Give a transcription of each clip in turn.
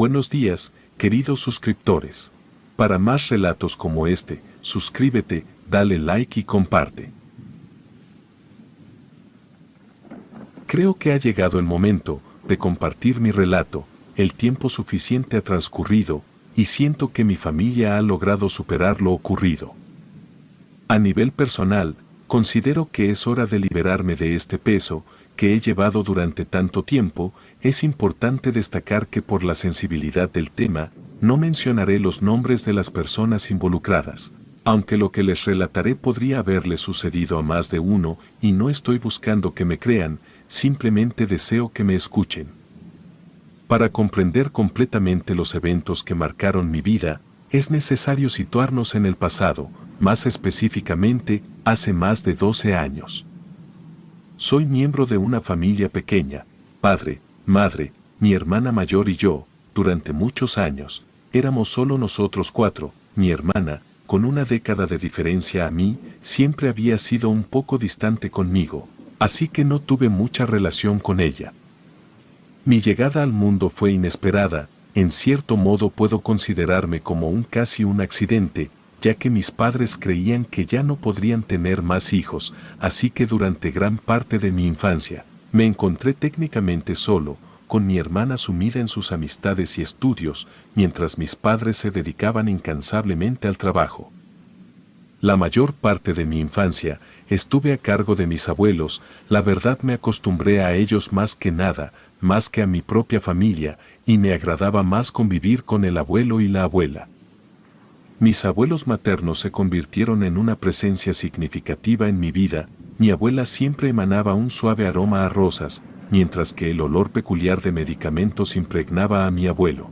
Buenos días, queridos suscriptores. Para más relatos como este, suscríbete, dale like y comparte. Creo que ha llegado el momento de compartir mi relato. El tiempo suficiente ha transcurrido y siento que mi familia ha logrado superar lo ocurrido. A nivel personal, considero que es hora de liberarme de este peso que he llevado durante tanto tiempo. Es importante destacar que por la sensibilidad del tema, no mencionaré los nombres de las personas involucradas, aunque lo que les relataré podría haberle sucedido a más de uno y no estoy buscando que me crean, simplemente deseo que me escuchen. Para comprender completamente los eventos que marcaron mi vida, es necesario situarnos en el pasado, más específicamente, hace más de 12 años. Soy miembro de una familia pequeña, padre, madre, mi hermana mayor y yo. Durante muchos años, éramos solo nosotros cuatro. Mi hermana, con una década de diferencia a mí, siempre había sido un poco distante conmigo, así que no tuve mucha relación con ella. Mi llegada al mundo fue inesperada. En cierto modo puedo considerarme como casi un accidente, ya que mis padres creían que ya no podrían tener más hijos, así que durante gran parte de mi infancia, me encontré técnicamente solo, con mi hermana sumida en sus amistades y estudios, mientras mis padres se dedicaban incansablemente al trabajo. La mayor parte de mi infancia estuve a cargo de mis abuelos. La verdad me acostumbré a ellos más que nada, más que a mi propia familia, y me agradaba más convivir con el abuelo y la abuela. Mis abuelos maternos se convirtieron en una presencia significativa en mi vida. Mi abuela siempre emanaba un suave aroma a rosas, mientras que el olor peculiar de medicamentos impregnaba a mi abuelo.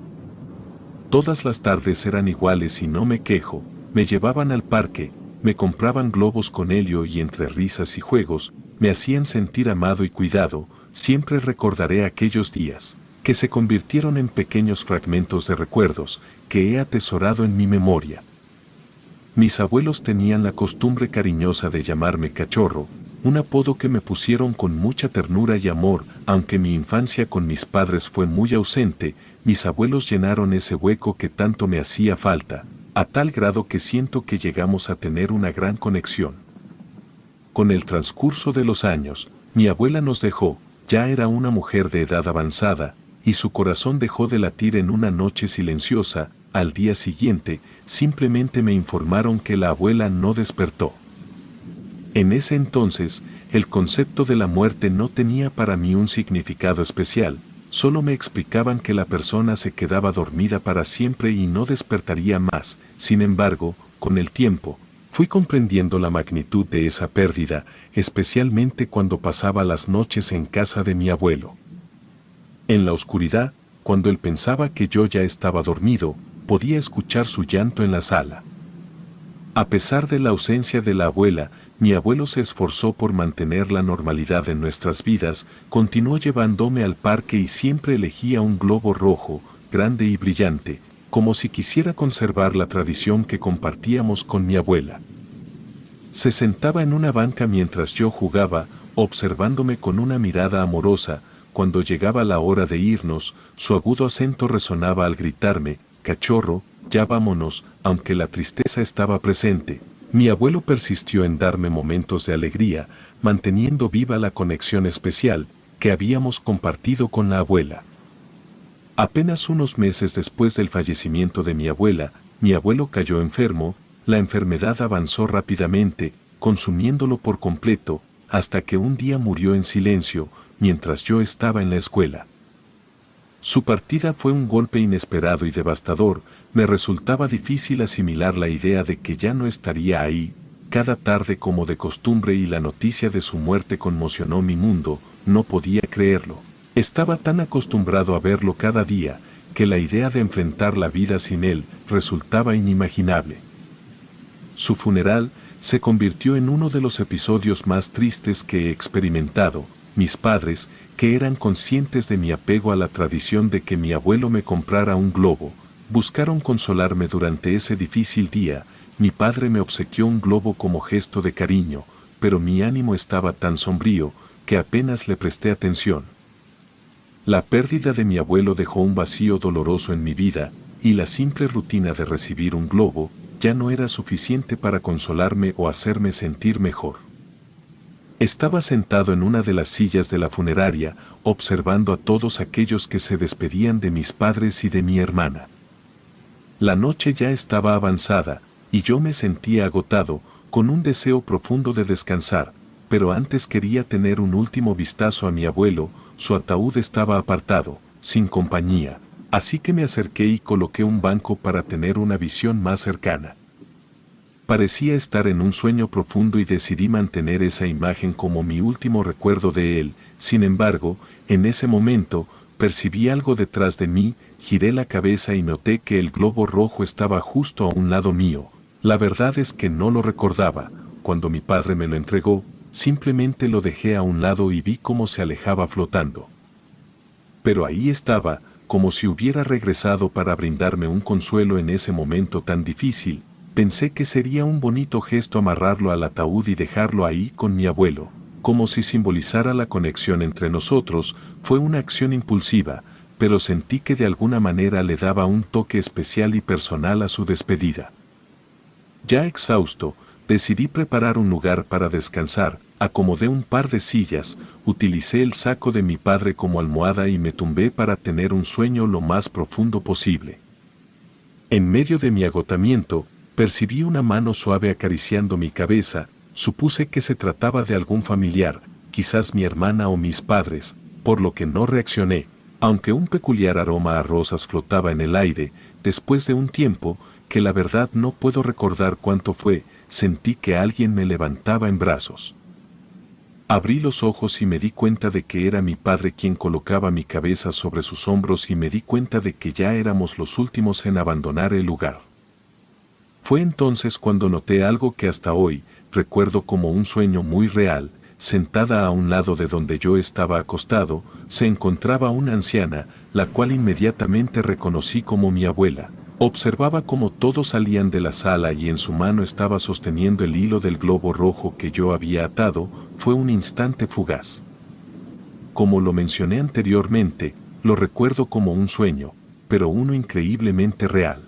Todas las tardes eran iguales y no me quejo. Me llevaban al parque, me compraban globos con helio y entre risas y juegos, me hacían sentir amado y cuidado. Siempre recordaré aquellos días, que se convirtieron en pequeños fragmentos de recuerdos, que he atesorado en mi memoria. Mis abuelos tenían la costumbre cariñosa de llamarme cachorro, un apodo que me pusieron con mucha ternura y amor. Aunque mi infancia con mis padres fue muy ausente, mis abuelos llenaron ese hueco que tanto me hacía falta, a tal grado que siento que llegamos a tener una gran conexión. Con el transcurso de los años, mi abuela nos dejó. Ya era una mujer de edad avanzada, y su corazón dejó de latir en una noche silenciosa. Al día siguiente, simplemente me informaron que la abuela no despertó. En ese entonces, el concepto de la muerte no tenía para mí un significado especial, solo me explicaban que la persona se quedaba dormida para siempre y no despertaría más. Sin embargo, con el tiempo, fui comprendiendo la magnitud de esa pérdida, especialmente cuando pasaba las noches en casa de mi abuelo. En la oscuridad, cuando él pensaba que yo ya estaba dormido, podía escuchar su llanto en la sala. A pesar de la ausencia de la abuela, mi abuelo se esforzó por mantener la normalidad en nuestras vidas. Continuó llevándome al parque y siempre elegía un globo rojo, grande y brillante, como si quisiera conservar la tradición que compartíamos con mi abuela. Se sentaba en una banca mientras yo jugaba, observándome con una mirada amorosa. Cuando llegaba la hora de irnos, su agudo acento resonaba al gritarme: «Cachorro, ya vámonos». Aunque la tristeza estaba presente, mi abuelo persistió en darme momentos de alegría, manteniendo viva la conexión especial que habíamos compartido con la abuela. Apenas unos meses después del fallecimiento de mi abuela, mi abuelo cayó enfermo. La enfermedad avanzó rápidamente, consumiéndolo por completo, hasta que un día murió en silencio, mientras yo estaba en la escuela. Su partida fue un golpe inesperado y devastador. Me resultaba difícil asimilar la idea de que ya no estaría ahí, cada tarde como de costumbre, y la noticia de su muerte conmocionó mi mundo. No podía creerlo. Estaba tan acostumbrado a verlo cada día, que la idea de enfrentar la vida sin él resultaba inimaginable. Su funeral se convirtió en uno de los episodios más tristes que he experimentado. Mis padres, que eran conscientes de mi apego a la tradición de que mi abuelo me comprara un globo, buscaron consolarme durante ese difícil día. Mi padre me obsequió un globo como gesto de cariño, pero mi ánimo estaba tan sombrío que apenas le presté atención. La pérdida de mi abuelo dejó un vacío doloroso en mi vida, y la simple rutina de recibir un globo ya no era suficiente para consolarme o hacerme sentir mejor. Estaba sentado en una de las sillas de la funeraria, observando a todos aquellos que se despedían de mis padres y de mi hermana. La noche ya estaba avanzada, y yo me sentía agotado, con un deseo profundo de descansar, pero antes quería tener un último vistazo a mi abuelo. Su ataúd estaba apartado, sin compañía, así que me acerqué y coloqué un banco para tener una visión más cercana. Parecía estar en un sueño profundo y decidí mantener esa imagen como mi último recuerdo de él. Sin embargo, en ese momento, percibí algo detrás de mí, giré la cabeza y noté que el globo rojo estaba justo a un lado mío. La verdad es que no lo recordaba. Cuando mi padre me lo entregó, simplemente lo dejé a un lado y vi cómo se alejaba flotando. Pero ahí estaba, como si hubiera regresado para brindarme un consuelo en ese momento tan difícil. Pensé que sería un bonito gesto amarrarlo al ataúd y dejarlo ahí con mi abuelo, como si simbolizara la conexión entre nosotros. Fue una acción impulsiva, pero sentí que de alguna manera le daba un toque especial y personal a su despedida. Ya exhausto, decidí preparar un lugar para descansar, acomodé un par de sillas, utilicé el saco de mi padre como almohada y me tumbé para tener un sueño lo más profundo posible. En medio de mi agotamiento, percibí una mano suave acariciando mi cabeza. Supuse que se trataba de algún familiar, quizás mi hermana o mis padres, por lo que no reaccioné, aunque un peculiar aroma a rosas flotaba en el aire. Después de un tiempo, que la verdad no puedo recordar cuánto fue, sentí que alguien me levantaba en brazos. Abrí los ojos y me di cuenta de que era mi padre quien colocaba mi cabeza sobre sus hombros, y me di cuenta de que ya éramos los últimos en abandonar el lugar. Fue entonces cuando noté algo que hasta hoy recuerdo como un sueño muy real. Sentada a un lado de donde yo estaba acostado, se encontraba una anciana, la cual inmediatamente reconocí como mi abuela. Observaba cómo todos salían de la sala y en su mano estaba sosteniendo el hilo del globo rojo que yo había atado. Fue un instante fugaz. Como lo mencioné anteriormente, lo recuerdo como un sueño, pero uno increíblemente real.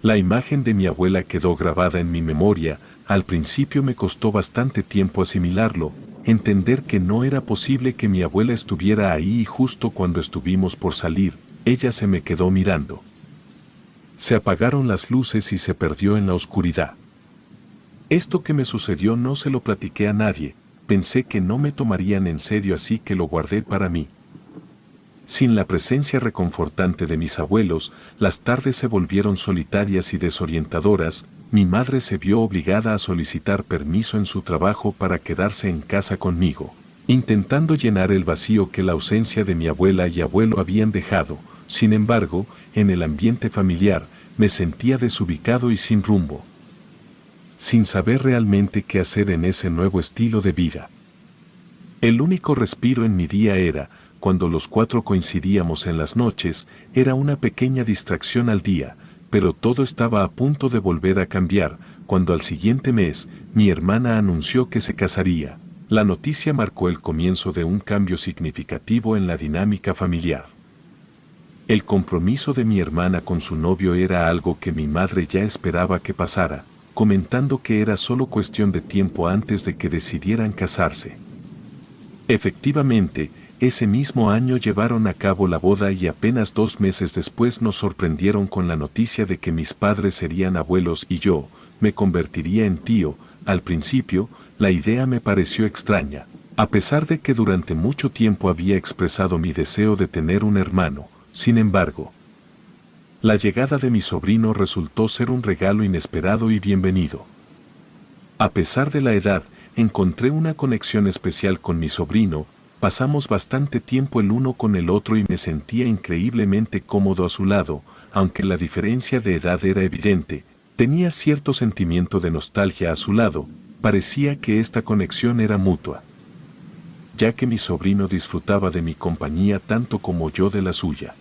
La imagen de mi abuela quedó grabada en mi memoria. Al principio me costó bastante tiempo asimilarlo, entender que no era posible que mi abuela estuviera ahí, y justo cuando estuvimos por salir, ella se me quedó mirando. Se apagaron las luces y se perdió en la oscuridad. Esto que me sucedió no se lo platiqué a nadie, pensé que no me tomarían en serio, así que lo guardé para mí. Sin la presencia reconfortante de mis abuelos, las tardes se volvieron solitarias y desorientadoras. Mi madre se vio obligada a solicitar permiso en su trabajo para quedarse en casa conmigo, intentando llenar el vacío que la ausencia de mi abuela y abuelo habían dejado. Sin embargo, en el ambiente familiar, me sentía desubicado y sin rumbo, sin saber realmente qué hacer en ese nuevo estilo de vida. El único respiro en mi día era cuando los cuatro coincidíamos en las noches. Era una pequeña distracción al día, pero todo estaba a punto de volver a cambiar, cuando al siguiente mes, mi hermana anunció que se casaría. La noticia marcó el comienzo de un cambio significativo en la dinámica familiar. El compromiso de mi hermana con su novio era algo que mi madre ya esperaba que pasara, comentando que era solo cuestión de tiempo antes de que decidieran casarse. Efectivamente, ese mismo año llevaron a cabo la boda y apenas 2 meses después nos sorprendieron con la noticia de que mis padres serían abuelos y yo me convertiría en tío. Al principio, la idea me pareció extraña, a pesar de que durante mucho tiempo había expresado mi deseo de tener un hermano. Sin embargo, la llegada de mi sobrino resultó ser un regalo inesperado y bienvenido. A pesar de la edad, encontré una conexión especial con mi sobrino. Pasamos bastante tiempo el uno con el otro y me sentía increíblemente cómodo a su lado. Aunque la diferencia de edad era evidente, tenía cierto sentimiento de nostalgia a su lado. Parecía que esta conexión era mutua, ya que mi sobrino disfrutaba de mi compañía tanto como yo de la suya.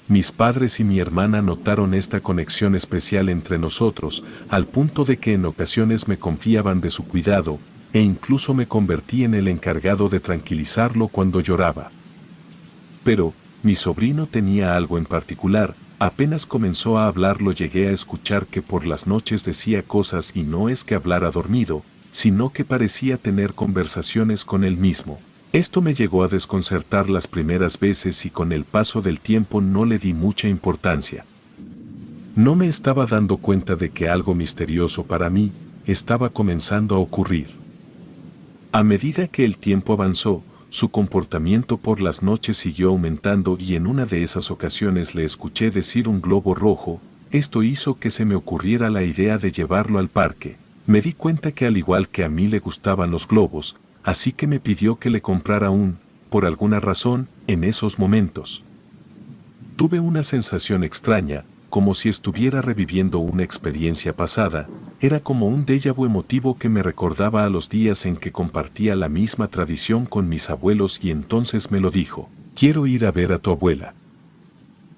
Mis padres y mi hermana notaron esta conexión especial entre nosotros, al punto de que en ocasiones me confiaban de su cuidado, e incluso me convertí en el encargado de tranquilizarlo cuando lloraba. Pero, mi sobrino tenía algo en particular. Apenas comenzó a hablarlo llegué a escuchar que por las noches decía cosas y no es que hablara dormido, sino que parecía tener conversaciones con él mismo. Esto me llegó a desconcertar las primeras veces y con el paso del tiempo no le di mucha importancia. No me estaba dando cuenta de que algo misterioso para mí estaba comenzando a ocurrir. A medida que el tiempo avanzó, su comportamiento por las noches siguió aumentando y en una de esas ocasiones le escuché decir un globo rojo. Esto hizo que se me ocurriera la idea de llevarlo al parque. Me di cuenta que al igual que a mí le gustaban los globos, así que me pidió que le comprara por alguna razón, en esos momentos. Tuve una sensación extraña, como si estuviera reviviendo una experiencia pasada. Era como un déjà vu emotivo que me recordaba a los días en que compartía la misma tradición con mis abuelos y entonces me lo dijo: quiero ir a ver a tu abuela.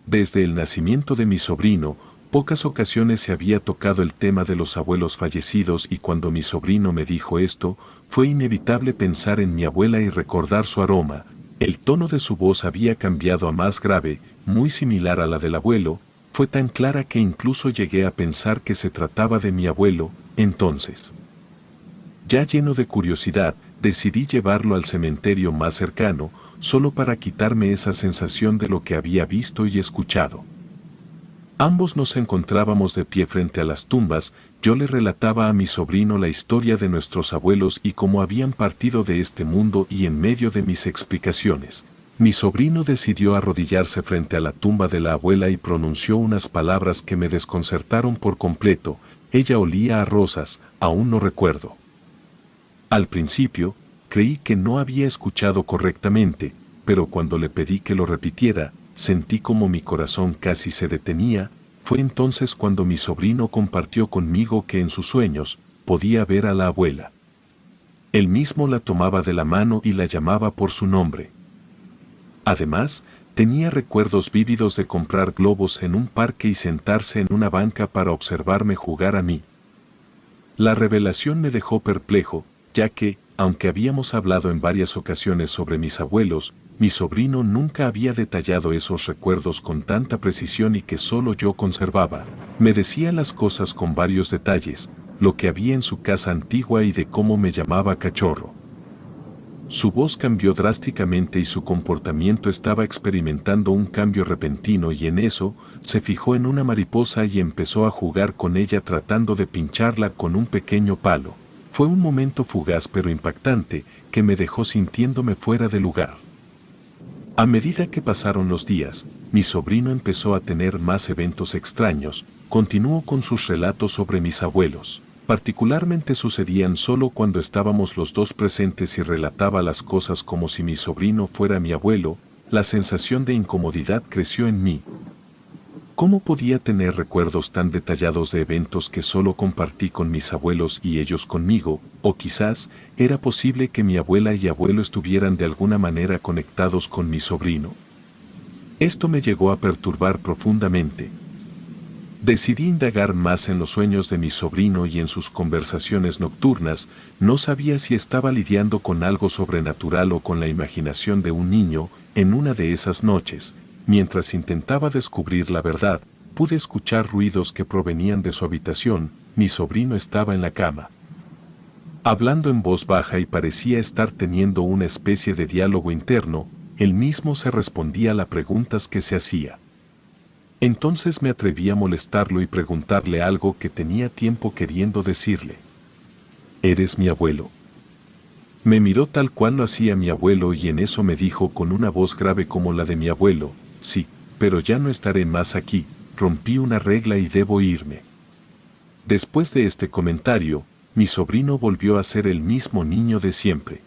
Desde el nacimiento de mi sobrino, pocas ocasiones se había tocado el tema de los abuelos fallecidos y cuando mi sobrino me dijo esto, fue inevitable pensar en mi abuela y recordar su aroma. El tono de su voz había cambiado a más grave, muy similar a la del abuelo. Fue tan clara que incluso llegué a pensar que se trataba de mi abuelo. Entonces, ya lleno de curiosidad, decidí llevarlo al cementerio más cercano, solo para quitarme esa sensación de lo que había visto y escuchado. Ambos nos encontrábamos de pie frente a las tumbas. Yo le relataba a mi sobrino la historia de nuestros abuelos y cómo habían partido de este mundo, y en medio de mis explicaciones, mi sobrino decidió arrodillarse frente a la tumba de la abuela y pronunció unas palabras que me desconcertaron por completo. Ella olía a rosas, aún no recuerdo. Al principio, creí que no había escuchado correctamente, pero cuando le pedí que lo repitiera, sentí como mi corazón casi se detenía. Fue entonces cuando mi sobrino compartió conmigo que en sus sueños podía ver a la abuela. Él mismo la tomaba de la mano y la llamaba por su nombre. Además, tenía recuerdos vívidos de comprar globos en un parque y sentarse en una banca para observarme jugar a mí. La revelación me dejó perplejo, ya que, aunque habíamos hablado en varias ocasiones sobre mis abuelos, mi sobrino nunca había detallado esos recuerdos con tanta precisión y que solo yo conservaba. Me decía las cosas con varios detalles, lo que había en su casa antigua y de cómo me llamaba cachorro. Su voz cambió drásticamente y su comportamiento estaba experimentando un cambio repentino, y en eso, se fijó en una mariposa y empezó a jugar con ella tratando de pincharla con un pequeño palo. Fue un momento fugaz pero impactante, que me dejó sintiéndome fuera de lugar. A medida que pasaron los días, mi sobrino empezó a tener más eventos extraños. Continuó con sus relatos sobre mis abuelos. Particularmente sucedían solo cuando estábamos los dos presentes y relataba las cosas como si mi sobrino fuera mi abuelo. La sensación de incomodidad creció en mí. ¿Cómo podía tener recuerdos tan detallados de eventos que solo compartí con mis abuelos y ellos conmigo? O quizás, ¿era posible que mi abuela y abuelo estuvieran de alguna manera conectados con mi sobrino? Esto me llegó a perturbar profundamente. Decidí indagar más en los sueños de mi sobrino y en sus conversaciones nocturnas. No sabía si estaba lidiando con algo sobrenatural o con la imaginación de un niño. En una de esas noches, mientras intentaba descubrir la verdad, pude escuchar ruidos que provenían de su habitación. Mi sobrino estaba en la cama, hablando en voz baja y parecía estar teniendo una especie de diálogo interno. Él mismo se respondía a las preguntas que se hacía. Entonces me atreví a molestarlo y preguntarle algo que tenía tiempo queriendo decirle. ¿Eres mi abuelo? Me miró tal cual lo hacía mi abuelo y en eso me dijo con una voz grave como la de mi abuelo: sí, pero ya no estaré más aquí, rompí una regla y debo irme. Después de este comentario, mi sobrino volvió a ser el mismo niño de siempre.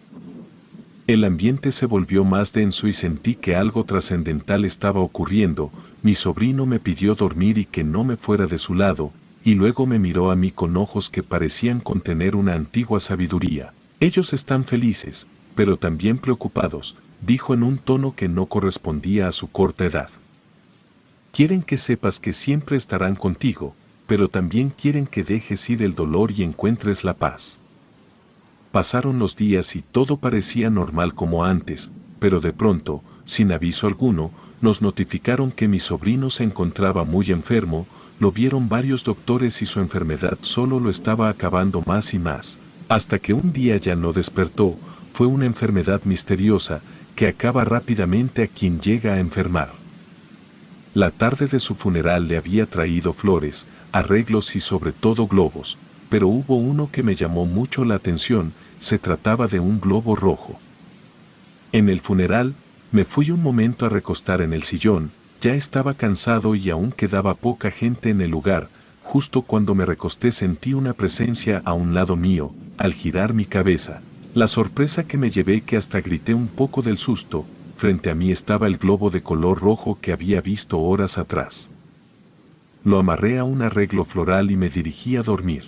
El ambiente se volvió más denso y sentí que algo trascendental estaba ocurriendo. Mi sobrino me pidió dormir y que no me fuera de su lado, y luego me miró a mí con ojos que parecían contener una antigua sabiduría. Ellos están felices, pero también preocupados, dijo en un tono que no correspondía a su corta edad. Quieren que sepas que siempre estarán contigo, pero también quieren que dejes ir el dolor y encuentres la paz. Pasaron los días y todo parecía normal como antes, pero de pronto, sin aviso alguno, nos notificaron que mi sobrino se encontraba muy enfermo, lo vieron varios doctores y su enfermedad solo lo estaba acabando más y más, hasta que un día ya no despertó. Fue una enfermedad misteriosa que acaba rápidamente a quien llega a enfermar. La tarde de su funeral le había traído flores, arreglos y sobre todo globos, pero hubo uno que me llamó mucho la atención. Se trataba de un globo rojo. En el funeral, me fui un momento a recostar en el sillón. Ya estaba cansado y aún quedaba poca gente en el lugar. Justo cuando me recosté sentí una presencia a un lado mío. Al girar mi cabeza, la sorpresa que me llevé que hasta grité un poco del susto. Frente a mí estaba el globo de color rojo que había visto horas atrás. Lo amarré a un arreglo floral y me dirigí a dormir.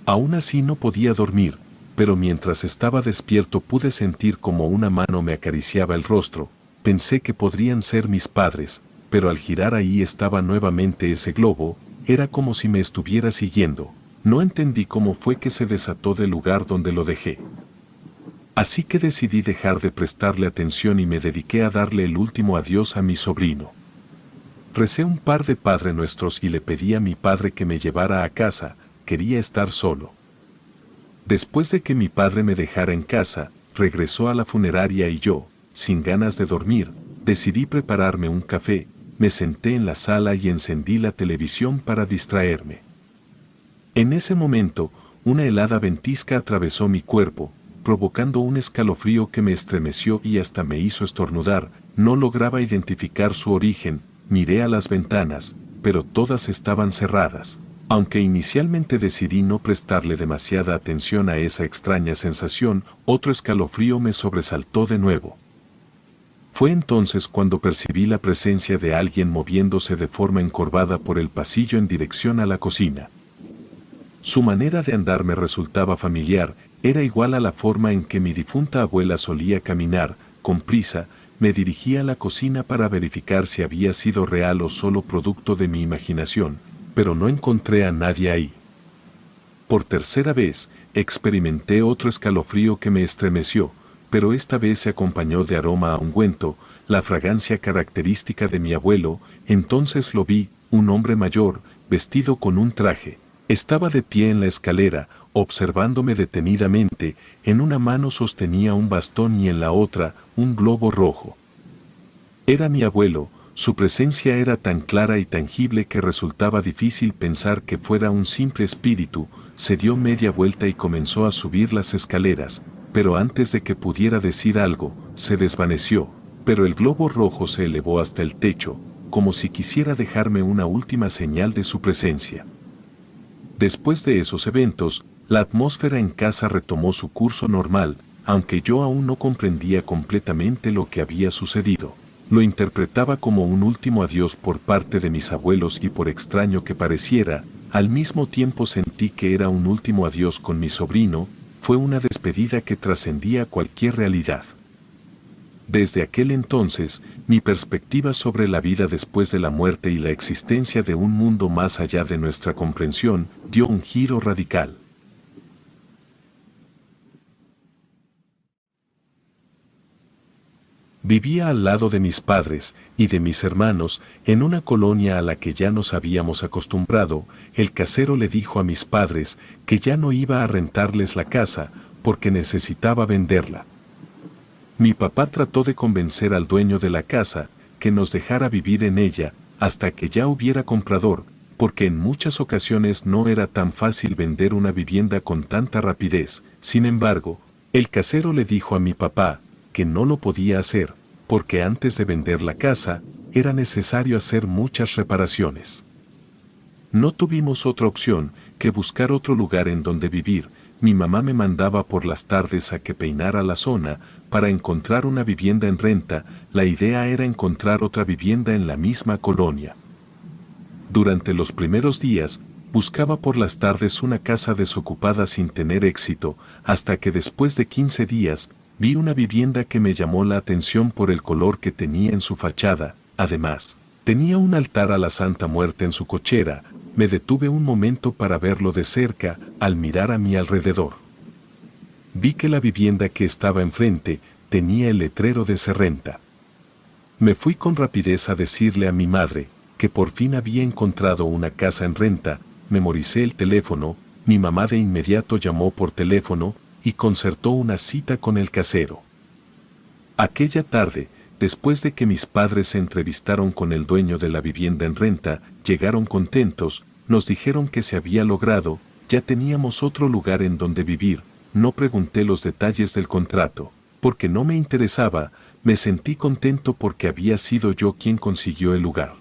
Aún así no podía dormir, pero mientras estaba despierto pude sentir como una mano me acariciaba el rostro. Pensé que podrían ser mis padres, pero al girar ahí estaba nuevamente ese globo. Era como si me estuviera siguiendo. No entendí cómo fue que se desató del lugar donde lo dejé. Así que decidí dejar de prestarle atención y me dediqué a darle el último adiós a mi sobrino. Recé un par de Padre Nuestros y le pedí a mi padre que me llevara a casa. Quería estar solo. Después de que mi padre me dejara en casa, regresó a la funeraria y yo, sin ganas de dormir, decidí prepararme un café. Me senté en la sala y encendí la televisión para distraerme. En ese momento, una helada ventisca atravesó mi cuerpo, provocando un escalofrío que me estremeció y hasta me hizo estornudar. No lograba identificar su origen. Miré a las ventanas, pero todas estaban cerradas. Aunque inicialmente decidí no prestarle demasiada atención a esa extraña sensación, otro escalofrío me sobresaltó de nuevo. Fue entonces cuando percibí la presencia de alguien moviéndose de forma encorvada por el pasillo en dirección a la cocina. Su manera de andar me resultaba familiar, era igual a la forma en que mi difunta abuela solía caminar. Con prisa, me dirigí a la cocina para verificar si había sido real o solo producto de mi imaginación, pero no encontré a nadie ahí. Por tercera vez, experimenté otro escalofrío que me estremeció, pero esta vez se acompañó de aroma a ungüento, la fragancia característica de mi abuelo. Entonces lo vi, un hombre mayor, vestido con un traje. Estaba de pie en la escalera, observándome detenidamente. En una mano sostenía un bastón y en la otra, un globo rojo. Era mi abuelo. Su presencia era tan clara y tangible que resultaba difícil pensar que fuera un simple espíritu. Se dio media vuelta y comenzó a subir las escaleras, pero antes de que pudiera decir algo, se desvaneció, pero el globo rojo se elevó hasta el techo, como si quisiera dejarme una última señal de su presencia. Después de esos eventos, la atmósfera en casa retomó su curso normal, aunque yo aún no comprendía completamente lo que había sucedido. Lo interpretaba como un último adiós por parte de mis abuelos y por extraño que pareciera, al mismo tiempo sentí que era un último adiós con mi sobrino. Fue una despedida que trascendía cualquier realidad. Desde aquel entonces, mi perspectiva sobre la vida después de la muerte y la existencia de un mundo más allá de nuestra comprensión dio un giro radical. Vivía al lado de mis padres y de mis hermanos en una colonia a la que ya nos habíamos acostumbrado. El casero le dijo a mis padres que ya no iba a rentarles la casa porque necesitaba venderla. Mi papá trató de convencer al dueño de la casa que nos dejara vivir en ella hasta que ya hubiera comprador, porque en muchas ocasiones no era tan fácil vender una vivienda con tanta rapidez. Sin embargo, el casero le dijo a mi papá que no lo podía hacer, porque antes de vender la casa, era necesario hacer muchas reparaciones. No tuvimos otra opción que buscar otro lugar en donde vivir. Mi mamá me mandaba por las tardes a que peinara la zona para encontrar una vivienda en renta. La idea era encontrar otra vivienda en la misma colonia. Durante los primeros días, buscaba por las tardes una casa desocupada sin tener éxito, hasta que después de 15 días, vi una vivienda que me llamó la atención por el color que tenía en su fachada. Además, tenía un altar a la Santa Muerte en su cochera. Me detuve un momento para verlo de cerca. Al mirar a mi alrededor, vi que la vivienda que estaba enfrente tenía el letrero de se renta. Me fui con rapidez a decirle a mi madre que por fin había encontrado una casa en renta, memoricé el teléfono, mi mamá de inmediato llamó por teléfono y concertó una cita con el casero. Aquella tarde, después de que mis padres se entrevistaron con el dueño de la vivienda en renta, llegaron contentos, nos dijeron que se había logrado, ya teníamos otro lugar en donde vivir, no pregunté los detalles del contrato, porque no me interesaba, me sentí contento porque había sido yo quien consiguió el lugar.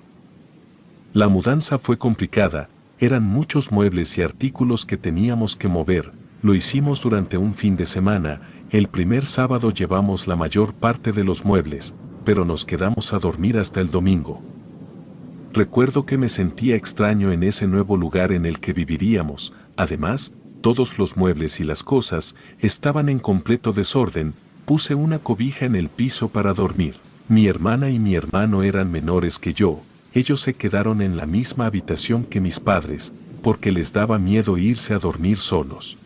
La mudanza fue complicada, eran muchos muebles y artículos que teníamos que mover, lo hicimos durante un fin de semana, el primer sábado llevamos la mayor parte de los muebles, pero nos quedamos a dormir hasta el domingo. Recuerdo que me sentía extraño en ese nuevo lugar en el que viviríamos, además, todos los muebles y las cosas estaban en completo desorden, puse una cobija en el piso para dormir. Mi hermana y mi hermano eran menores que yo, ellos se quedaron en la misma habitación que mis padres, porque les daba miedo irse a dormir solos.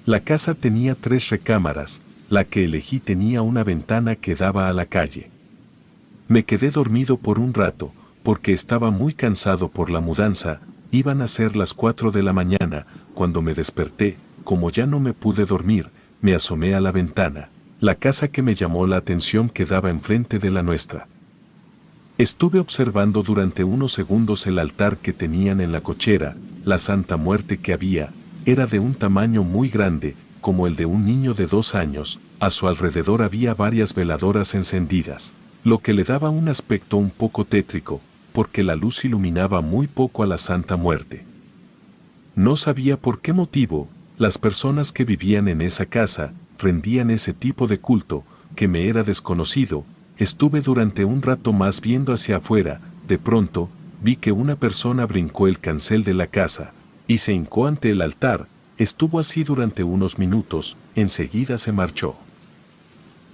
La casa tenía 3 recámaras, la que elegí tenía una ventana que daba a la calle. Me quedé dormido por un rato, porque estaba muy cansado por la mudanza, iban a ser las 4 de la mañana, cuando me desperté, como ya no me pude dormir, me asomé a la ventana. La casa que me llamó la atención quedaba enfrente de la nuestra. Estuve observando durante unos segundos el altar que tenían en la cochera, la Santa Muerte que había, era de un tamaño muy grande, como el de un niño de 2 años, a su alrededor había varias veladoras encendidas, lo que le daba un aspecto un poco tétrico, porque la luz iluminaba muy poco a la Santa Muerte. No sabía por qué motivo, las personas que vivían en esa casa, rendían ese tipo de culto, que me era desconocido. Estuve durante un rato más viendo hacia afuera, de pronto, vi que una persona brincó el cancel de la casa, y se hincó ante el altar, estuvo así durante unos minutos, enseguida se marchó.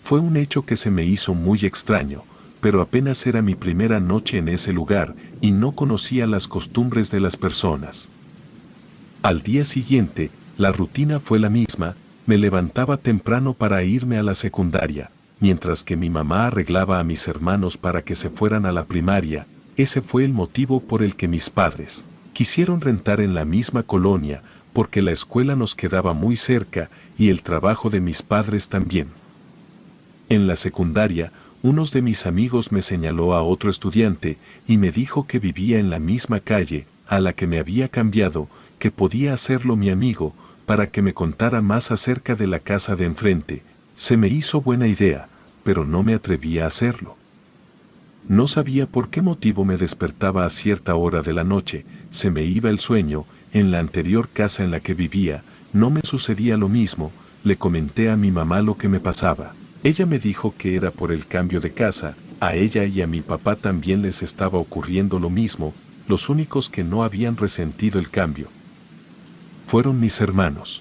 Fue un hecho que se me hizo muy extraño, pero apenas era mi primera noche en ese lugar, y no conocía las costumbres de las personas. Al día siguiente, la rutina fue la misma, me levantaba temprano para irme a la secundaria, mientras que mi mamá arreglaba a mis hermanos para que se fueran a la primaria. Ese fue el motivo por el que mis padres quisieron rentar en la misma colonia, porque la escuela nos quedaba muy cerca y el trabajo de mis padres también. En la secundaria, uno de mis amigos me señaló a otro estudiante y me dijo que vivía en la misma calle a la que me había cambiado, que podía hacerlo mi amigo, para que me contara más acerca de la casa de enfrente. Se me hizo buena idea, pero no me atrevía a hacerlo. No sabía por qué motivo me despertaba a cierta hora de la noche, se me iba el sueño. En la anterior casa en la que vivía, no me sucedía lo mismo. Le comenté a mi mamá lo que me pasaba. Ella me dijo que era por el cambio de casa, a ella y a mi papá también les estaba ocurriendo lo mismo, los únicos que no habían resentido el cambio fueron mis hermanos.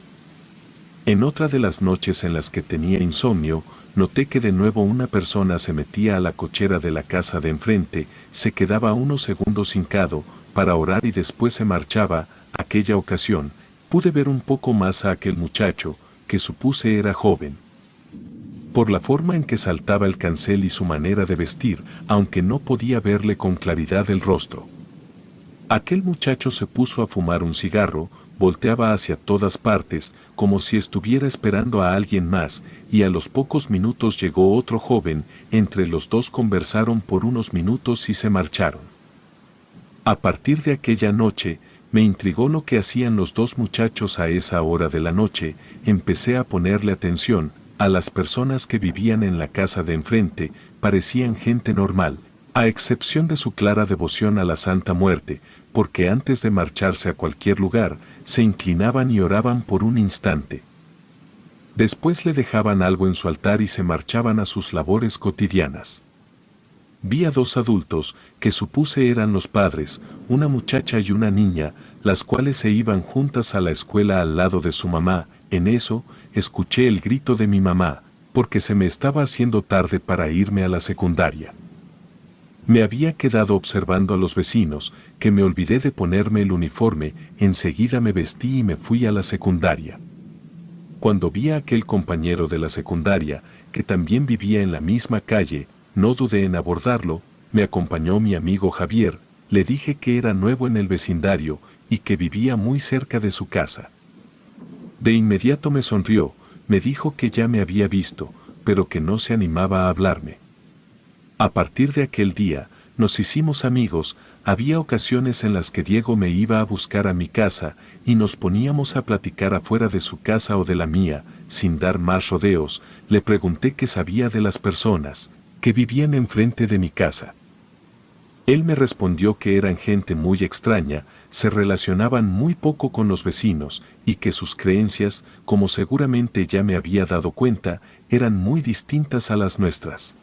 En otra de las noches en las que tenía insomnio, noté que de nuevo una persona se metía a la cochera de la casa de enfrente, se quedaba unos segundos hincado para orar y después se marchaba. Aquella ocasión, pude ver un poco más a aquel muchacho, que supuse era joven. Por la forma en que saltaba el cancel y su manera de vestir, aunque no podía verle con claridad el rostro. Aquel muchacho se puso a fumar un cigarro, volteaba hacia todas partes, como si estuviera esperando a alguien más, y a los pocos minutos llegó otro joven, entre los dos conversaron por unos minutos y se marcharon. A partir de aquella noche, me intrigó lo que hacían los dos muchachos a esa hora de la noche, empecé a ponerle atención, a las personas que vivían en la casa de enfrente, parecían gente normal, a excepción de su clara devoción a la Santa Muerte, porque antes de marcharse a cualquier lugar, se inclinaban y oraban por un instante. Después le dejaban algo en su altar y se marchaban a sus labores cotidianas. Vi a 2 adultos, que supuse eran los padres, una muchacha y una niña, las cuales se iban juntas a la escuela al lado de su mamá. En eso, escuché el grito de mi mamá, porque se me estaba haciendo tarde para irme a la secundaria. Me había quedado observando a los vecinos, que me olvidé de ponerme el uniforme, enseguida me vestí y me fui a la secundaria. Cuando vi a aquel compañero de la secundaria, que también vivía en la misma calle, No dudé en abordarlo, me acompañó mi amigo Javier, le dije que era nuevo en el vecindario y que vivía muy cerca de su casa. De inmediato me sonrió, me dijo que ya me había visto, pero que no se animaba a hablarme. A partir de aquel día, nos hicimos amigos. Había ocasiones en las que Diego me iba a buscar a mi casa y nos poníamos a platicar afuera de su casa o de la mía, sin dar más rodeos. Le pregunté qué sabía de las personas que vivían enfrente de mi casa. Él me respondió que eran gente muy extraña, se relacionaban muy poco con los vecinos y que sus creencias, como seguramente ya me había dado cuenta, eran muy distintas a las nuestras.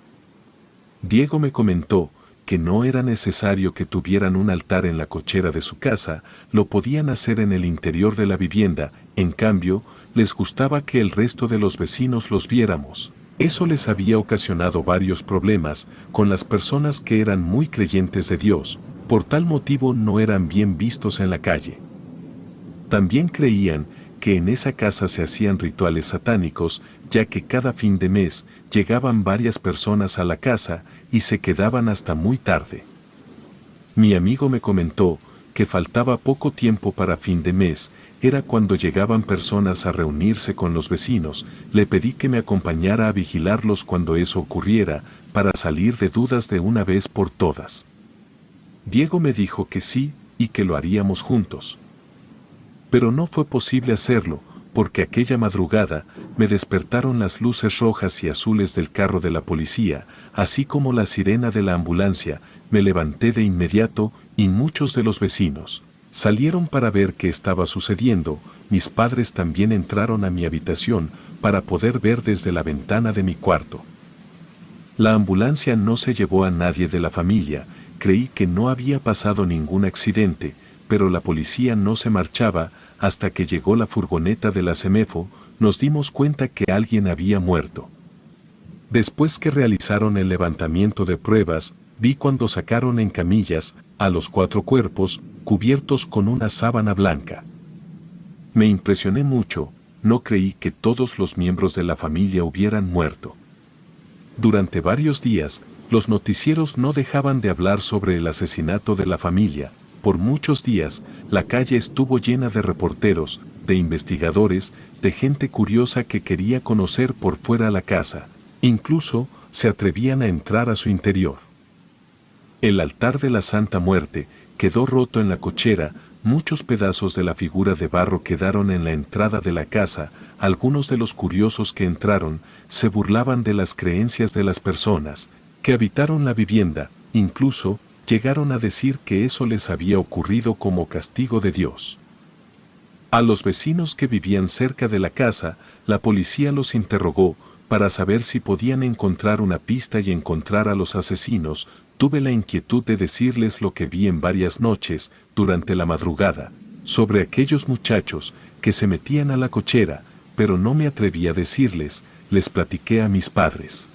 Diego me comentó que no era necesario que tuvieran un altar en la cochera de su casa, lo podían hacer en el interior de la vivienda, en cambio, les gustaba que el resto de los vecinos los viéramos. Eso les había ocasionado varios problemas con las personas que eran muy creyentes de Dios, por tal motivo no eran bien vistos en la calle. También creían que en esa casa se hacían rituales satánicos, ya que cada fin de mes llegaban varias personas a la casa y se quedaban hasta muy tarde. Mi amigo me comentó que faltaba poco tiempo para fin de mes, era cuando llegaban personas a reunirse con los vecinos. Le pedí que me acompañara a vigilarlos cuando eso ocurriera, para salir de dudas de una vez por todas. Diego me dijo que sí y que lo haríamos juntos. Pero no fue posible hacerlo, porque aquella madrugada me despertaron las luces rojas y azules del carro de la policía, así como la sirena de la ambulancia. Me levanté de inmediato y muchos de los vecinos salieron para ver qué estaba sucediendo. Mis padres también entraron a mi habitación para poder ver desde la ventana de mi cuarto. La ambulancia no se llevó a nadie de la familia, creí que no había pasado ningún accidente, pero la policía no se marchaba. Hasta que llegó la furgoneta de la Semefo, nos dimos cuenta que alguien había muerto. Después que realizaron el levantamiento de pruebas, vi cuando sacaron en camillas a los 4 cuerpos, cubiertos con una sábana blanca. Me impresioné mucho, no creí que todos los miembros de la familia hubieran muerto. Durante varios días, los noticieros no dejaban de hablar sobre el asesinato de la familia. Por muchos días, la calle estuvo llena de reporteros, de investigadores, de gente curiosa que quería conocer por fuera la casa. Incluso, se atrevían a entrar a su interior. El altar de la Santa Muerte quedó roto en la cochera, muchos pedazos de la figura de barro quedaron en la entrada de la casa. Algunos de los curiosos que entraron se burlaban de las creencias de las personas que habitaron la vivienda, incluso, llegaron a decir que eso les había ocurrido como castigo de Dios. A los vecinos que vivían cerca de la casa, la policía los interrogó para saber si podían encontrar una pista y encontrar a los asesinos. Tuve la inquietud de decirles lo que vi en varias noches, durante la madrugada, sobre aquellos muchachos que se metían a la cochera, pero no me atreví a decirles. Les platiqué a mis padres.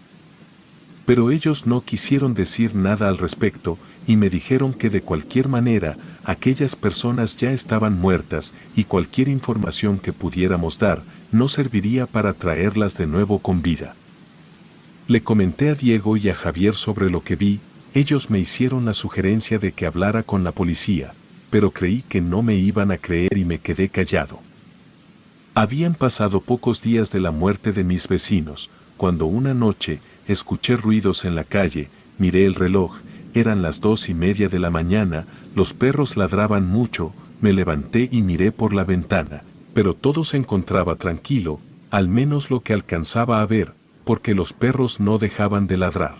Pero ellos no quisieron decir nada al respecto y me dijeron que de cualquier manera aquellas personas ya estaban muertas y cualquier información que pudiéramos dar no serviría para traerlas de nuevo con vida. Le comenté a Diego y a Javier sobre lo que vi. Ellos me hicieron la sugerencia de que hablara con la policía, pero creí que no me iban a creer y me quedé callado. Habían pasado pocos días de la muerte de mis vecinos, cuando una noche escuché ruidos en la calle. Miré el reloj, eran las 2:30 de la mañana, los perros ladraban mucho. Me levanté y miré por la ventana, pero todo se encontraba tranquilo, al menos lo que alcanzaba a ver, porque los perros no dejaban de ladrar.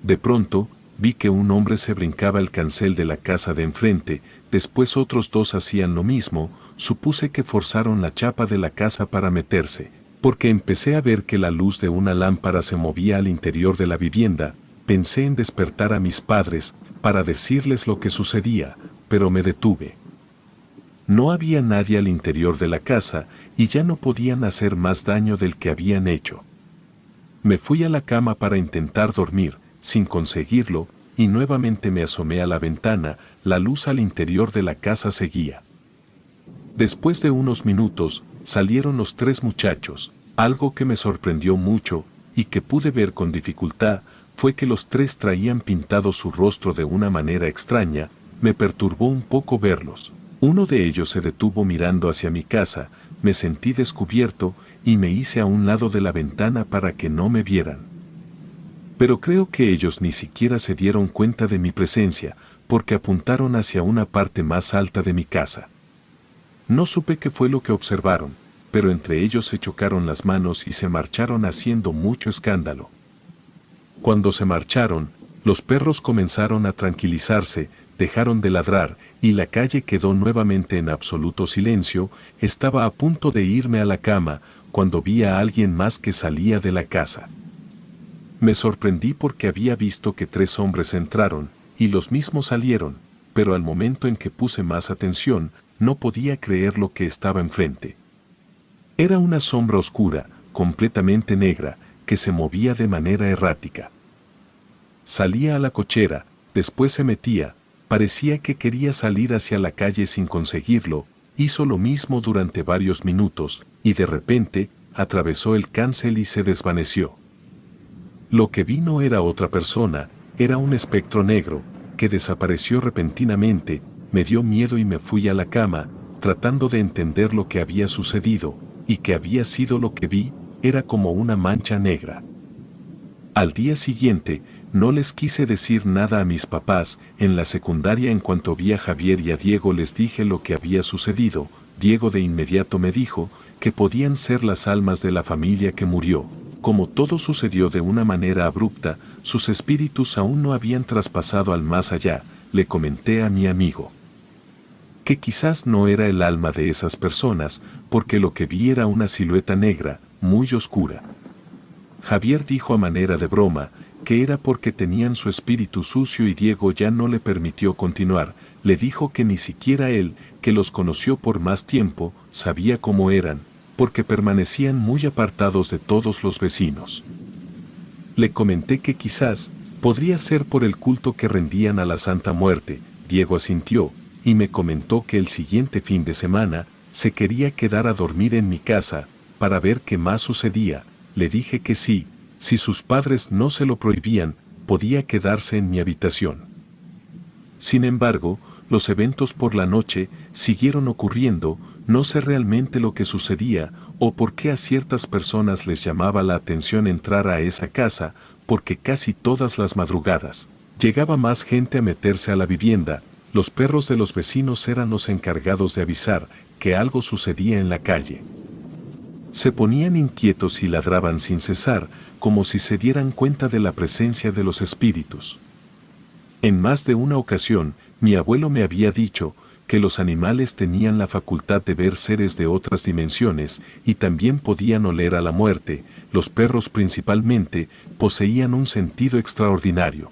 De pronto, vi que un hombre se brincaba el cancel de la casa de enfrente, después otros 2 hacían lo mismo. Supuse que forzaron la chapa de la casa para meterse, porque empecé a ver que la luz de una lámpara se movía al interior de la vivienda. Pensé en despertar a mis padres para decirles lo que sucedía, pero me detuve. No había nadie al interior de la casa y ya no podían hacer más daño del que habían hecho. Me fui a la cama para intentar dormir, sin conseguirlo, y nuevamente me asomé a la ventana. La luz al interior de la casa seguía. Después de unos minutos, salieron los 3 muchachos, algo que me sorprendió mucho y que pude ver con dificultad, fue que los tres traían pintado su rostro de una manera extraña. Me perturbó un poco verlos. Uno de ellos se detuvo mirando hacia mi casa, me sentí descubierto y me hice a un lado de la ventana para que no me vieran. Pero creo que ellos ni siquiera se dieron cuenta de mi presencia, porque apuntaron hacia una parte más alta de mi casa. No supe qué fue lo que observaron, pero entre ellos se chocaron las manos y se marcharon haciendo mucho escándalo. Cuando se marcharon, los perros comenzaron a tranquilizarse, dejaron de ladrar, y la calle quedó nuevamente en absoluto silencio. Estaba a punto de irme a la cama, cuando vi a alguien más que salía de la casa. Me sorprendí porque había visto que 3 hombres entraron, y los mismos salieron, pero al momento en que puse más atención, no podía creer lo que estaba enfrente. Era una sombra oscura, completamente negra, que se movía de manera errática. Salía a la cochera, después se metía, parecía que quería salir hacia la calle sin conseguirlo, hizo lo mismo durante varios minutos, y de repente, atravesó el cancel y se desvaneció. Lo que vi no era otra persona, era un espectro negro, que desapareció repentinamente. Me dio miedo y me fui a la cama, tratando de entender lo que había sucedido, y que había sido lo que vi. Era como una mancha negra. Al día siguiente, no les quise decir nada a mis papás. En la secundaria, en cuanto vi a Javier y a Diego, les dije lo que había sucedido. Diego de inmediato me dijo que podían ser las almas de la familia que murió. Como todo sucedió de una manera abrupta, sus espíritus aún no habían traspasado al más allá. Le comenté a mi amigo que quizás no era el alma de esas personas, porque lo que vi era una silueta negra, muy oscura. Javier dijo a manera de broma que era porque tenían su espíritu sucio y Diego ya no le permitió continuar. Le dijo que ni siquiera él, que los conoció por más tiempo, sabía cómo eran, porque permanecían muy apartados de todos los vecinos. Le comenté que quizás podría ser por el culto que rendían a la Santa Muerte. Diego asintió, y me comentó que el siguiente fin de semana se quería quedar a dormir en mi casa, para ver qué más sucedía. Le dije que sí, si sus padres no se lo prohibían, podía quedarse en mi habitación. Sin embargo, los eventos por la noche siguieron ocurriendo. No sé realmente lo que sucedía, o por qué a ciertas personas les llamaba la atención entrar a esa casa, porque casi todas las madrugadas llegaba más gente a meterse a la vivienda. Los perros de los vecinos eran los encargados de avisar que algo sucedía en la calle. Se ponían inquietos y ladraban sin cesar, como si se dieran cuenta de la presencia de los espíritus. En más de una ocasión, mi abuelo me había dicho que los animales tenían la facultad de ver seres de otras dimensiones y también podían oler a la muerte. Los perros principalmente poseían un sentido extraordinario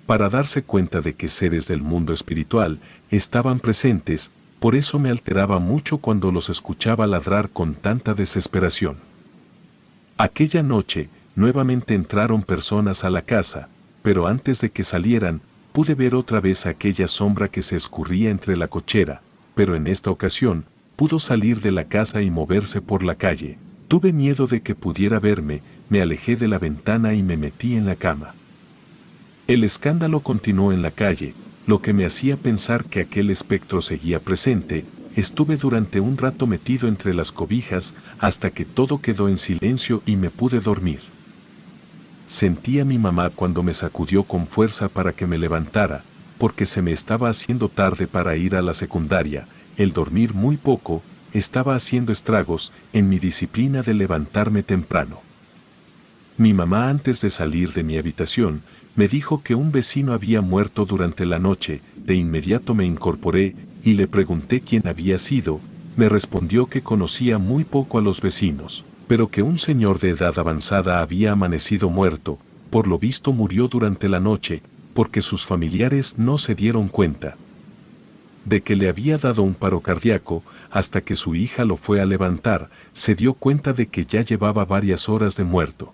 para darse cuenta de que seres del mundo espiritual estaban presentes. Por eso me alteraba mucho cuando los escuchaba ladrar con tanta desesperación. Aquella noche, nuevamente entraron personas a la casa, pero antes de que salieran, pude ver otra vez aquella sombra que se escurría entre la cochera, pero en esta ocasión, pudo salir de la casa y moverse por la calle. Tuve miedo de que pudiera verme, me alejé de la ventana y me metí en la cama. El escándalo continuó en la calle, lo que me hacía pensar que aquel espectro seguía presente. Estuve durante un rato metido entre las cobijas hasta que todo quedó en silencio y me pude dormir. Sentí a mi mamá cuando me sacudió con fuerza para que me levantara, porque se me estaba haciendo tarde para ir a la secundaria. El dormir muy poco estaba haciendo estragos en mi disciplina de levantarme temprano. Mi mamá, antes de salir de mi habitación, me dijo que un vecino había muerto durante la noche. De inmediato me incorporé y le pregunté quién había sido. Me respondió que conocía muy poco a los vecinos, pero que un señor de edad avanzada había amanecido muerto. Por lo visto murió durante la noche, porque sus familiares no se dieron cuenta de que le había dado un paro cardíaco. Hasta que su hija lo fue a levantar, se dio cuenta de que ya llevaba varias horas de muerto.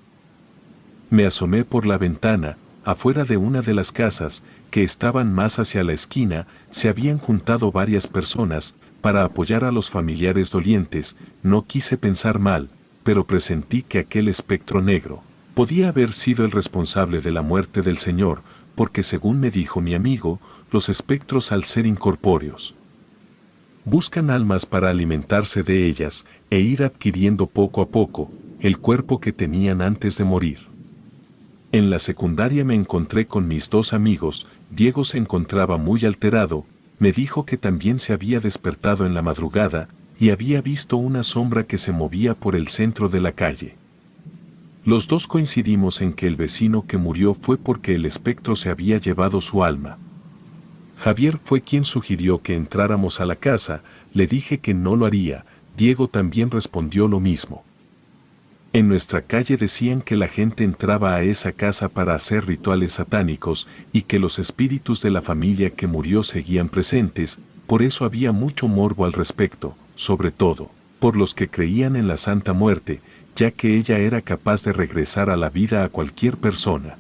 Me asomé por la ventana. Afuera de una de las casas, que estaban más hacia la esquina, se habían juntado varias personas para apoyar a los familiares dolientes. No quise pensar mal, pero presentí que aquel espectro negro Podía haber sido el responsable de la muerte del Señor, porque según me dijo mi amigo, los espectros al ser incorpóreos buscan almas para alimentarse de ellas e ir adquiriendo poco a poco el cuerpo que tenían antes de morir. En la secundaria me encontré con mis dos amigos. Diego se encontraba muy alterado, me dijo que también se había despertado en la madrugada y había visto una sombra que se movía por el centro de la calle. Los dos coincidimos en que el vecino que murió fue porque el espectro se había llevado su alma. Javier fue quien sugirió que entráramos a la casa, le dije que no lo haría, Diego también respondió lo mismo. En nuestra calle decían que la gente entraba a esa casa para hacer rituales satánicos y que los espíritus de la familia que murió seguían presentes, por eso había mucho morbo al respecto, sobre todo, por los que creían en la Santa Muerte, ya que ella era capaz de regresar a la vida a cualquier persona.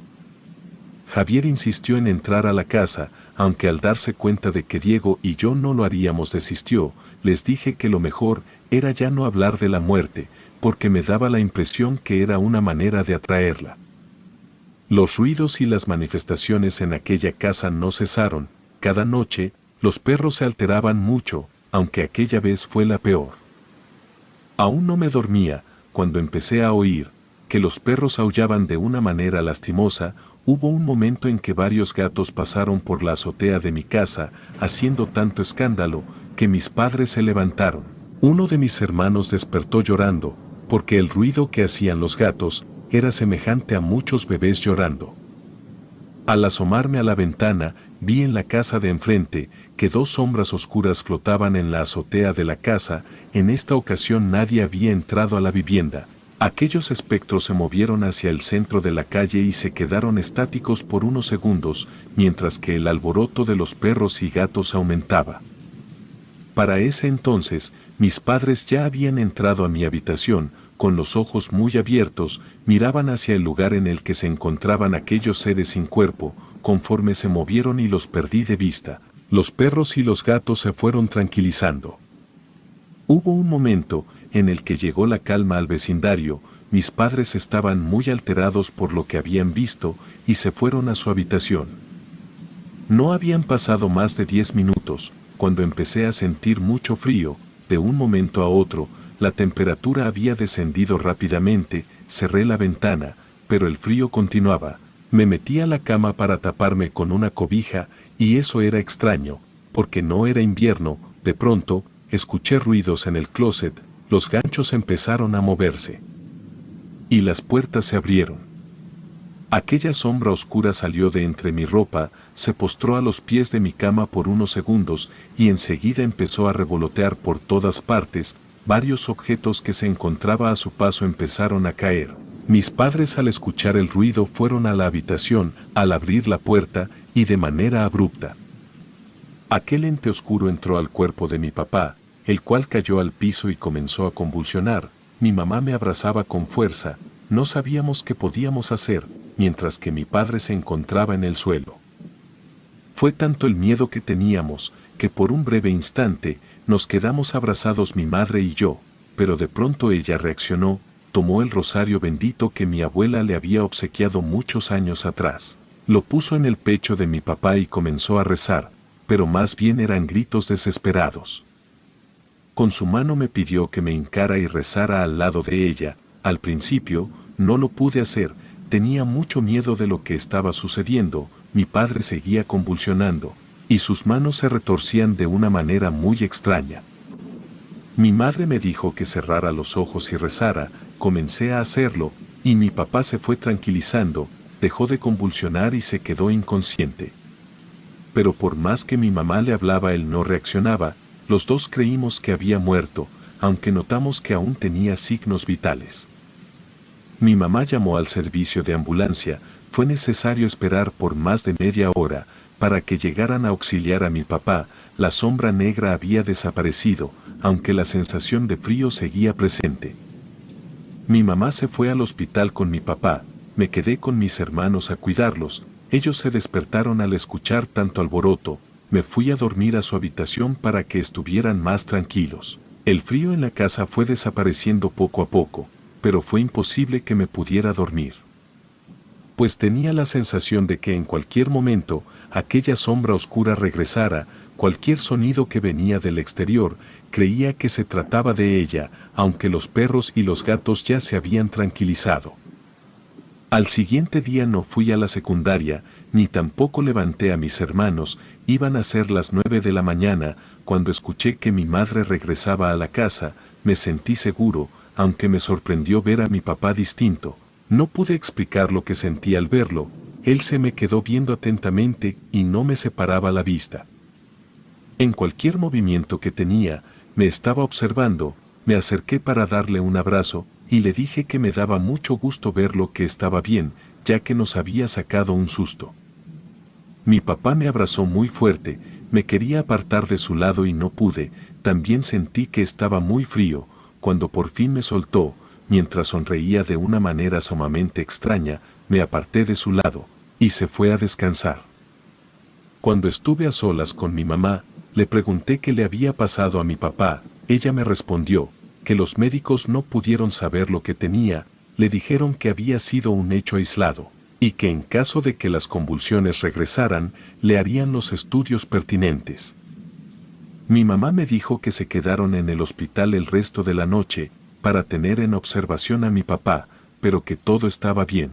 Javier insistió en entrar a la casa, aunque al darse cuenta de que Diego y yo no lo haríamos desistió. Les dije que lo mejor era ya no hablar de la muerte, porque me daba la impresión que era una manera de atraerla. Los ruidos y las manifestaciones en aquella casa no cesaron. Cada noche, los perros se alteraban mucho, aunque aquella vez fue la peor. Aún no me dormía, cuando empecé a oír que los perros aullaban de una manera lastimosa. Hubo un momento en que varios gatos pasaron por la azotea de mi casa, haciendo tanto escándalo, que mis padres se levantaron. Uno de mis hermanos despertó llorando, porque el ruido que hacían los gatos era semejante a muchos bebés llorando. Al asomarme a la ventana, vi en la casa de enfrente que dos sombras oscuras flotaban en la azotea de la casa. En esta ocasión nadie había entrado a la vivienda. Aquellos espectros se movieron hacia el centro de la calle y se quedaron estáticos por unos segundos, mientras que el alboroto de los perros y gatos aumentaba. Para ese entonces, mis padres ya habían entrado a mi habitación, con los ojos muy abiertos, miraban hacia el lugar en el que se encontraban aquellos seres sin cuerpo. Conforme se movieron y los perdí de vista, los perros y los gatos se fueron tranquilizando. Hubo un momento en el que llegó la calma al vecindario. Mis padres estaban muy alterados por lo que habían visto y se fueron a su habitación. No habían pasado más de 10 minutos, cuando empecé a sentir mucho frío. De un momento a otro, la temperatura había descendido rápidamente. Cerré la ventana, pero el frío continuaba. Me metí a la cama para taparme con una cobija, y eso era extraño, porque no era invierno. De pronto, escuché ruidos en el closet. Los ganchos empezaron a moverse. Y las puertas se abrieron. Aquella sombra oscura salió de entre mi ropa, se postró a los pies de mi cama por unos segundos y enseguida empezó a revolotear por todas partes. Varios objetos que se encontraba a su paso empezaron a caer. Mis padres, al escuchar el ruido, fueron a la habitación. Al abrir la puerta, y de manera abrupta, aquel ente oscuro entró al cuerpo de mi papá, el cual cayó al piso y comenzó a convulsionar. Mi mamá me abrazaba con fuerza. No sabíamos qué podíamos hacer, mientras que mi padre se encontraba en el suelo. Fue tanto el miedo que teníamos, que por un breve instante nos quedamos abrazados mi madre y yo, pero de pronto ella reaccionó, tomó el rosario bendito que mi abuela le había obsequiado muchos años atrás, lo puso en el pecho de mi papá y comenzó a rezar, pero más bien eran gritos desesperados. Con su mano me pidió que me hincara y rezara al lado de ella. Al principio, no lo pude hacer, tenía mucho miedo de lo que estaba sucediendo. Mi padre seguía convulsionando, y sus manos se retorcían de una manera muy extraña. Mi madre me dijo que cerrara los ojos y rezara. Comencé a hacerlo, y mi papá se fue tranquilizando, dejó de convulsionar y se quedó inconsciente. Pero por más que mi mamá le hablaba, él no reaccionaba. Los dos creímos que había muerto, aunque notamos que aún tenía signos vitales. Mi mamá llamó al servicio de ambulancia. Fue necesario esperar por más de media hora para que llegaran a auxiliar a mi papá. La sombra negra había desaparecido, aunque la sensación de frío seguía presente. Mi mamá se fue al hospital con mi papá. Me quedé con mis hermanos a cuidarlos. Ellos se despertaron al escuchar tanto alboroto. Me fui a dormir a su habitación para que estuvieran más tranquilos. El frío en la casa fue desapareciendo poco a poco, pero fue imposible que me pudiera dormir. pues tenía la sensación de que en cualquier momento aquella sombra oscura regresara. Cualquier sonido que venía del exterior, creía que se trataba de ella, aunque los perros y los gatos ya se habían tranquilizado. Al siguiente día no fui a la secundaria, ni tampoco levanté a mis hermanos. Iban a ser las 9 de la mañana, cuando escuché que mi madre regresaba a la casa. Me sentí seguro, aunque me sorprendió ver a mi papá distinto. No pude explicar lo que sentí al verlo. Él se me quedó viendo atentamente y no me separaba la vista. En cualquier movimiento que tenía, me estaba observando. Me acerqué para darle un abrazo, y le dije que me daba mucho gusto verlo, que estaba bien, ya que nos había sacado un susto. Mi papá me abrazó muy fuerte, me quería apartar de su lado y no pude. También sentí que estaba muy frío. Cuando por fin me soltó, mientras sonreía de una manera sumamente extraña, me aparté de su lado, y se fue a descansar. Cuando estuve a solas con mi mamá, le pregunté qué le había pasado a mi papá. Ella me respondió que los médicos no pudieron saber lo que tenía. Le dijeron que había sido un hecho aislado, y que en caso de que las convulsiones regresaran, le harían los estudios pertinentes. Mi mamá me dijo que se quedaron en el hospital el resto de la noche, para tener en observación a mi papá, pero que todo estaba bien.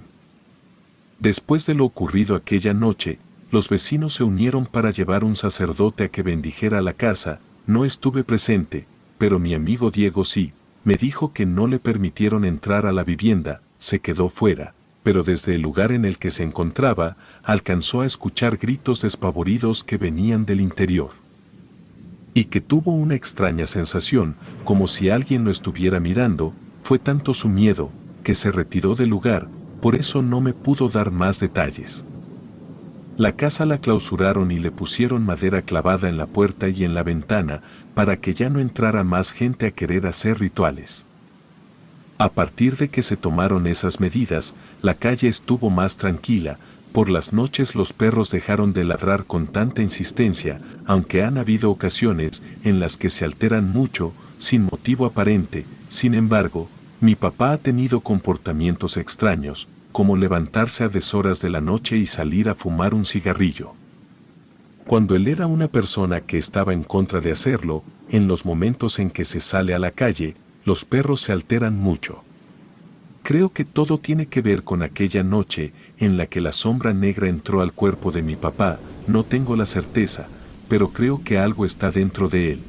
Después de lo ocurrido aquella noche, los vecinos se unieron para llevar un sacerdote a que bendijera la casa. No estuve presente, pero mi amigo Diego sí. Me dijo que no le permitieron entrar a la vivienda, se quedó fuera, pero desde el lugar en el que se encontraba, alcanzó a escuchar gritos despavoridos que venían del interior. Y que tuvo una extraña sensación, como si alguien lo estuviera mirando. Fue tanto su miedo, que se retiró del lugar. Por eso no me pudo dar más detalles. La casa la clausuraron y le pusieron madera clavada en la puerta y en la ventana, para que ya no entrara más gente a querer hacer rituales. A partir de que se tomaron esas medidas, la calle estuvo más tranquila. Por las noches los perros dejaron de ladrar con tanta insistencia, aunque han habido ocasiones en las que se alteran mucho, sin motivo aparente. Sin embargo, mi papá ha tenido comportamientos extraños, como levantarse a deshoras de la noche y salir a fumar un cigarrillo. Cuando él era una persona que estaba en contra de hacerlo, en los momentos en que se sale a la calle, los perros se alteran mucho. Creo que todo tiene que ver con aquella noche en la que la sombra negra entró al cuerpo de mi papá. No tengo la certeza, pero creo que algo está dentro de él.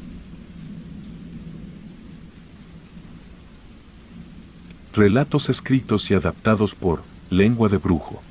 Relatos escritos y adaptados por Lengua de Brujo.